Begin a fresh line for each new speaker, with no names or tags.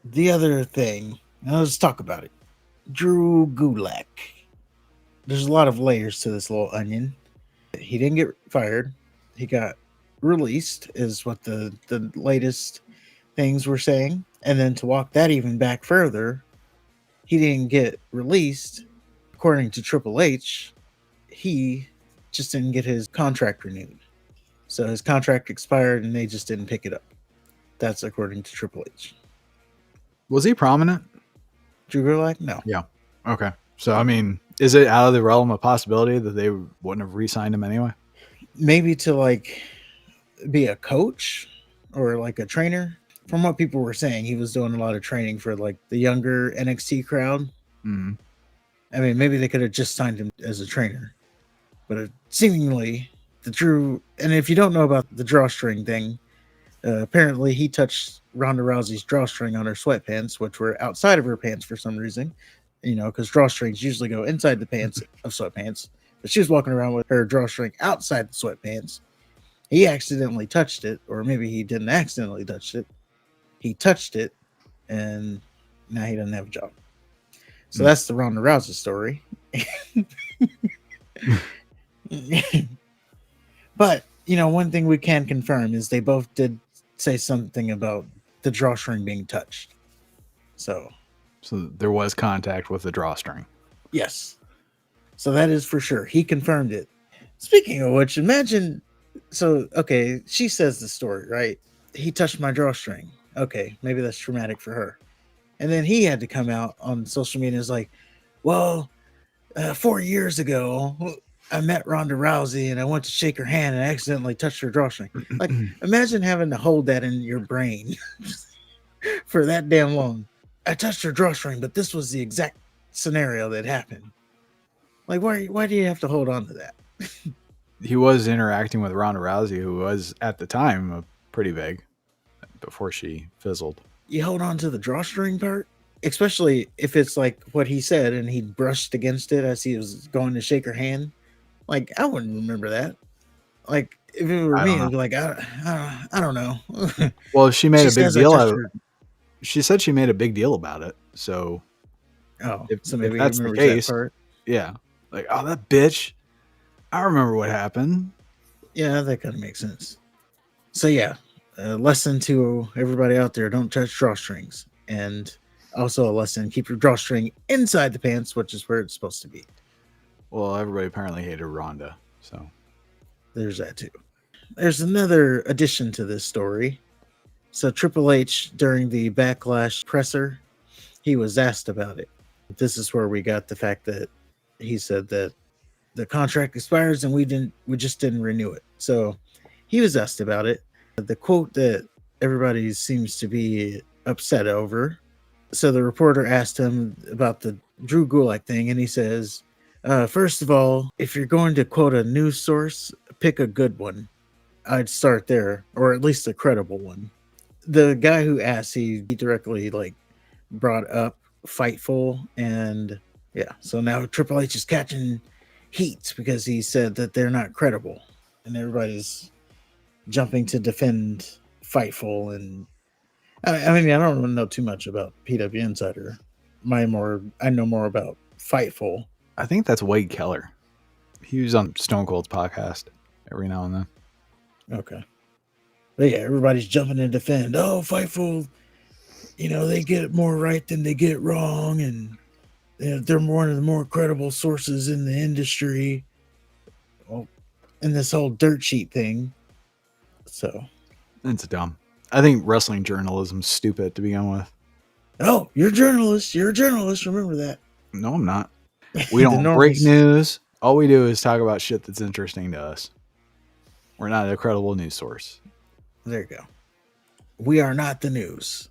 The other thing, now let's talk about it. Drew Gulak. There's a lot of layers to this little onion. He didn't get fired. He got released, is what the latest things were saying. And then to walk that even back further, he didn't get released. According to Triple H, he just didn't get his contract renewed. So his contract expired and they just didn't pick it up. That's according to Triple H.
Was he prominent?
Drew Gulak? No.
Yeah. Okay. So, I mean, is it out of the realm of possibility that they wouldn't have re-signed him anyway?
Maybe to like be a coach or like a trainer. From what people were saying, he was doing a lot of training for like the younger NXT crowd.
Mm-hmm.
I mean, maybe they could have just signed him as a trainer, but seemingly the Drew. And if you don't know about the drawstring thing, apparently he touched Ronda Rousey's drawstring on her sweatpants, which were outside of her pants for some reason. You know, because drawstrings usually go inside the pants of sweatpants, but she was walking around with her drawstring outside the sweatpants. He accidentally touched it, or maybe he didn't accidentally touch it. He touched it, and now he doesn't have a job. So that's the Ronda Rousey story. But, you know, one thing we can confirm is they both did say something about the drawstring being touched. So
there was contact with the drawstring.
Yes. So that is for sure. He confirmed it. Speaking of which, imagine. So, okay, she says the story, right? He touched my drawstring. Okay, maybe that's traumatic for her. And then he had to come out on social media and is like, well, 4 years ago, I met Ronda Rousey and I went to shake her hand and I accidentally touched her drawstring. Like, imagine having to hold that in your brain for that damn long. I touched her drawstring, but this was the exact scenario that happened. Like, why do you have to hold on to that?
He was interacting with Ronda Rousey, who was at the time pretty big before she fizzled.
You hold on to the drawstring part, especially if it's like what he said and he brushed against it as he was going to shake her hand. Like, I wouldn't remember that. Like, if it were me, I'd be like, I don't know.
Well, she made a big deal out of it.
her.
She said she made a big deal about it. So,
so maybe
if that's the case, that part. Yeah. Like, oh, that bitch. I remember what happened.
Yeah, that kind of makes sense. So, yeah, lesson to everybody out there, don't touch drawstrings. And also a lesson, keep your drawstring inside the pants, which is where it's supposed to be.
Well, everybody apparently hated Ronda, so
there's that too. There's another addition to this story. So Triple H, during the Backlash presser, he was asked about it. This is where we got the fact that he said that the contract expires and we just didn't renew it. So he was asked about it. The quote that everybody seems to be upset over. So the reporter asked him about the Drew Gulak thing, and he says, first of all, if you're going to quote a news source, pick a good one. I'd start there, or at least a credible one. The guy who asked, he directly like brought up Fightful, and yeah, so now Triple H is catching heat because he said that they're not credible, and everybody's jumping to defend Fightful. And I mean, I don't really know too much about PW Insider. I know more about Fightful.
I think that's Wade Keller. He was on Stone Cold's podcast every now and then.
Okay. But yeah, everybody's jumping to defend. Oh, Fightful, you know, they get it more right than they get it wrong, and they're one of the more credible sources in the industry. Well, in this whole dirt sheet thing. So
it's dumb. I think wrestling journalism's stupid to begin with.
Oh, you're a journalist. You're a journalist. Remember that.
No, I'm not. We don't break news. All we do is talk about shit that's interesting to us. We're not a credible news source.
There you go. We are not the news.